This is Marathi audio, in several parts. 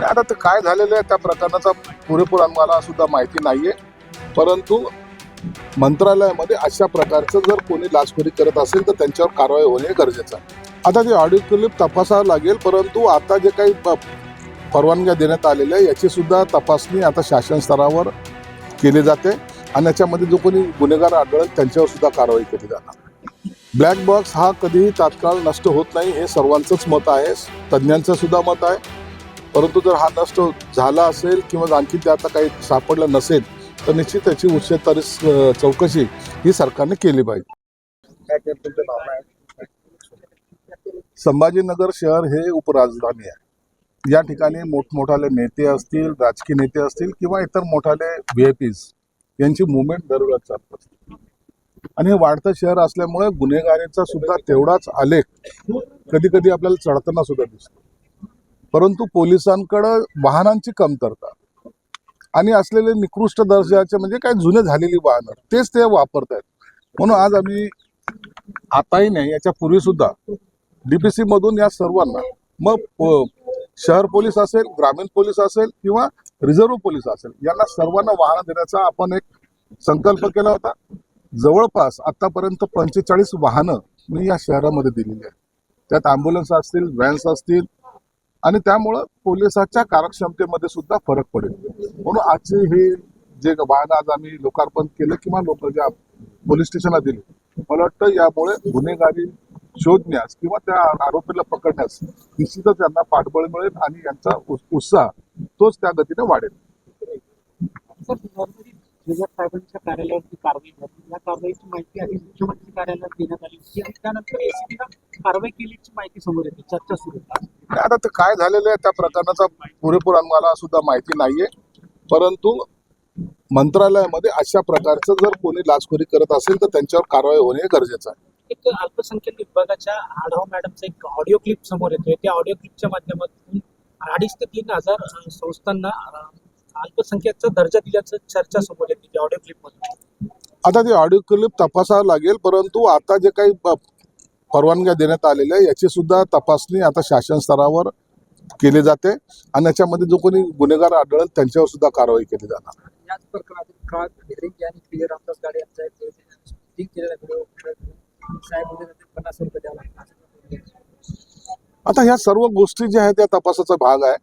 आता ते काय झालेलं आहे त्या प्रकरणाचा पुरेपूर आम्हाला सुद्धा माहिती नाहीये, परंतु मंत्रालयामध्ये अशा प्रकारचं जर कोणी लाचखोरी करत असेल तर त्यांच्यावर कारवाई होणे गरजेचं आहे. आता ती ऑडिओ क्लिप तपासावं लागेल, परंतु आता जे काही परवानग्या देण्यात आलेल्या आहे याची सुद्धा तपासणी आता शासन स्तरावर केली जाते आणि याच्यामध्ये जो कोणी गुन्हेगार आढळेल त्यांच्यावर सुद्धा कारवाई केली जाणार. ब्लॅक बॉक्स हा कधीही तात्काळ नष्ट होत नाही हे सर्वांचंच मत आहे, तज्ज्ञांचं सुद्धा मत आहे. परंतु जर हा नष्ट झाला असेल किंवा आणखी त्यात काही सापडलं नसेल तर निश्चित त्याची उच्चस्तरीय चौकशी ही सरकारने केली पाहिजे. संभाजीनगर शहर हे उपराजधानी आहे. या ठिकाणी मोठमोठाले नेते असतील, राजकीय नेते असतील किंवा इतर मोठाले VIPs यांची मुवमेंट दरवेळेस चालत असते आणि हे वाढतं शहर असल्यामुळे गुन्हेगारीचा सुद्धा तेवढाच आलेख कधी कधी आपल्याला चढताना सुद्धा दिसतो. परंतु पोलिसांकडे वाहनांची कमतरता आणि असलेले निकृष्ट दर्जाचे म्हणजे काय जुने झालेली वाहनं तेच ते वापरत आहेत. म्हणून आज आम्ही आताही नाही याच्या पूर्वी सुद्धा DPC मधून या सर्वांना मग शहर पोलीस असेल, ग्रामीण पोलीस असेल किंवा रिझर्व्ह पोलीस असेल यांना सर्वांना वाहन देण्याचा आपण एक संकल्प केला होता. जवळपास आतापर्यंत 45 वाहनं मी या शहरामध्ये दिलेली आहेत. त्यात ॲम्ब्युलन्स असतील, व्हॅन्स असतील आणि त्यामुळं पोलिसाच्या कार्यक्षमतेमध्ये सुद्धा फरक पडेल. म्हणून आजचे हे जे वाहन आज आम्ही लोकार्पण केलं किंवा लोक ज्या पोलीस स्टेशनला दिले, मला वाटतं यामुळे गुन्हेगारी शोधण्यास किंवा त्या आरोपीला पकडण्यास निश्चितच त्यांना पाठबळ मिळेल आणि यांचा उत्साह तोच त्या गतीने वाढेल. साहेबांच्या कार्यालयावरती कारवाई झाली, या कारवाईची माहिती आधी मुख्यमंत्री कार्यालयात देण्यात आली होती आणि त्यानंतर ACB कारवाई केल्याची माहिती समोर येते, चर्चा सुरू होती. आता ते काय झालेलं आहे त्या प्रकरणाचा पुरेपूर आम्हाला सुद्धा माहिती नाहीये, परंतु मंत्रालयामध्ये अशा प्रकारचं जर कोणी लाचखोरी करत असेल तर त्यांच्यावर कारवाई होणे गरजेचं आहे. एक अल्पसंख्याक विभागाच्या आढावा मॅडमचा एक ऑडिओ क्लिप समोर येतोय. त्या ऑडिओ क्लिपच्या माध्यमातून 2,500 ते 3,000 संस्थांना अल्पसंख्याकचा दर्जा दिल्याचं चर्चा समोर येते त्या ऑडिओ क्लिप मध्ये. आता ती ऑडिओ क्लिप तपासावं लागेल, परंतु आता जे काही परवानग्या देण्यात आलेल्या आहे याची सुद्धा तपासणी आता शासन स्तरावर केली जाते आणि याच्यामध्ये जो कोणी गुन्हेगार आढळेल त्यांच्यावर सुद्धा कारवाई केली जाणार. याच प्रकरणातील काळ हिअरिंग आणि क्लिअर रामदास गाडे यांचा एक शूटिंग केलेला व्हिडिओ साहेब मध्ये 50 रुपये द्यावा. आता ह्या सर्व गोष्टी ज्या आहेत त्या तपासाचा भाग आहे.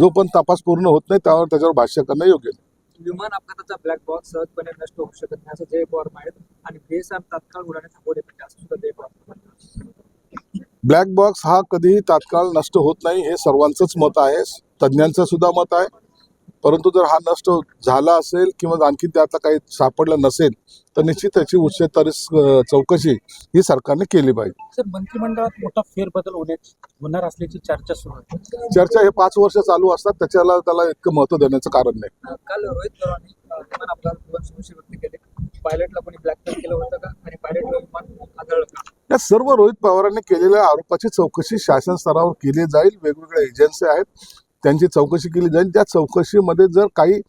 जो पण तपास पूर्ण होत नाही त्याच्यावर भाष्य करणं योग्य नाही. विमान अपघाताचा ब्लॅक बॉक्स सहजपणे नष्ट होऊ शकत नाही असं जय पवार म्हणाले आणि बेसाम तात्काळ उडाणे थांबवले पाहिजे असं सुद्धा जय पवार म्हणाले. ब्लॅक बॉक्स हा कधीही तात्काळ नष्ट होत नाही हे सर्वांचंच मत आहे, तज्ज्ञांचं सुद्धा मत आहे. परंतु जर हा नष्ट झाला असेल किंवा आणखी त्यात काही सापडलं नसेल तर निश्चित त्याची उच्चस्तरीय चौकशी ही सरकारने केली पाहिजे. सर, मंत्रिमंडळात मोठा फेरबदल होणार असल्याची चर्चा सुरू आहे. चर्चा हे 5 वर्ष चालू असतात, त्याला इतकं महत्व देण्याचं कारण नाही. काल रोहित पवारांनी विमान अपघाताबद्दल संशय व्यक्त केले. पायलटला कोणी ब्लॅकमेल केलं होतं का आणि पायलटला विमान आदळलं का? या सर्व रोहित पवारांनी केलेल्या आरोपाची चौकशी शासन स्तरावर केली जाईल. वेगवेगळ्या एजन्सी आहेत त्यांची चौकशी केली जाईल. त्या चौकशीमध्ये जर काही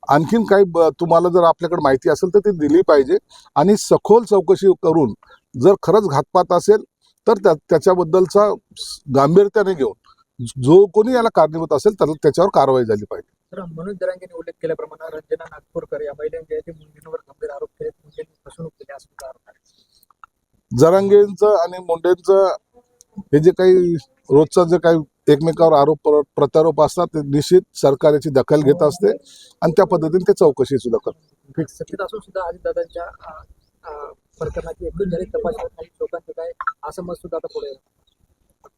आणखीन काही तुम्हाला जर आपल्याकडे माहिती असेल तर ती दिली पाहिजे आणि सखोल चौकशी करून जर खरंच घातपात असेल तर त्याच्याबद्दलचा गांभीर्याने घेऊन जो कोणी याला कारणीभूत असेल तर त्याच्यावर कारवाई झाली पाहिजे. तर मनोज जरांगेने उल्लेख केल्याप्रमाणे रंजना नागपूरकर या महिलांच्या मुंडेंवर गंभीर आरोप केले, मुंडेंनी फसवणूक केली असं आरोप आहे. जरांगेंचं आणि मुंडेंचं हे जे काही रोजचं जे काही एकमेकावर आरोप प्रत्यारोप असतात ते निश्चित सरकार याची दखल घेत असते आणि त्या पद्धतीने ते चौकशी सुद्धा करते. सत्तेत असून सुद्धा अजितदादांच्या प्रकरणाची एकूण जरी तपास होत नाही, लोकांचं काय असं मत सुद्धा आता पुढे.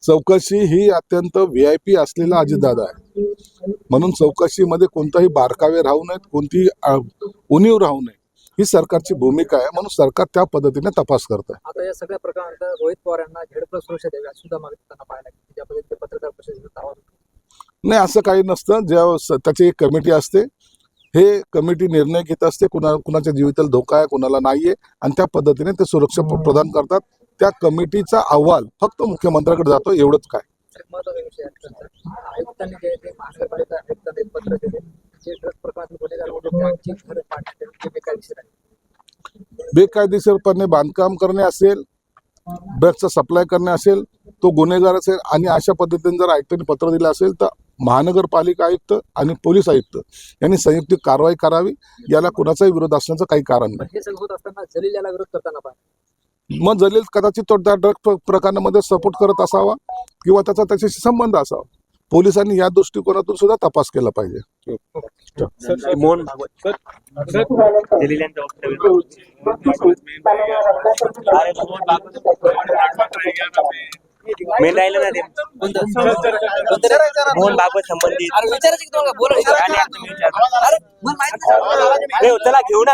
चौकशी ही अत्यंत VIP असलेला अजितदादा आहे, म्हणून चौकशीमध्ये कोणताही बारकावे राहू नयेत, कोणती उणीव राहू नये ही सरकारची भूमिका आहे. म्हणून सरकार त्या पद्धतीने तपास करत आहे. आता या सगळ्या प्रकरणात रोहित पवार यांना झेडप्लस सुरक्षा द्यावी असं सुद्धा मागणी त्यांना पाहायला ज्या पद्धतीने पत्रकार परिषदेत आवाज नाही, असं काही नसतं. ज्या त्याची एक कमिटी असते, हे कमिटी निर्णय घेत असते कुणाच्या जीविताला धोका आहे कुणाला नाहीये आणि त्या पद्धतीने ते सुरक्षा प्रदान करतात. त्या कमिटीचा अहवाल फक्त मुख्यमंत्र्याकडे जातो, एवढंच काय. महत्वाचा विषय आयुक्तांनी जे महानगरपालिका आयुक्तांनी एक पत्र दिले जे ड्रग्ज प्रकरणातील गुन्हेगार बेकायदेशीर आहे. बेकायदेशीरपणे बांधकाम करणे असेल, ड्रग्जचा सप्लाय करणे असेल तो गुन्हेगार असेल आणि अशा पद्धतीने जर आयुक्तांनी पत्र दिलं असेल तर महानगरपालिका आयुक्त आणि पोलीस आयुक्त यांनी संयुक्त कारवाई करावी. याला कुणाचाही विरोध असण्याचं काही कारण नाही. हे सगळं होत असताना जलील याला विरोध करताना पाहिजे. मग जलील कदाचित तो त्या ड्रग प्रकरणामध्ये सपोर्ट करत असावा किंवा त्याच्याशी संबंध असावा. पोलिसांनी या दृष्टिकोनातून सुद्धा तपास केला पाहिजे. मोहन भागवत जलील यांचं मेन राहिलं ना ते मोहन भागवत संबंधित विचारायचं की तुम्हाला बोला. चला घेऊन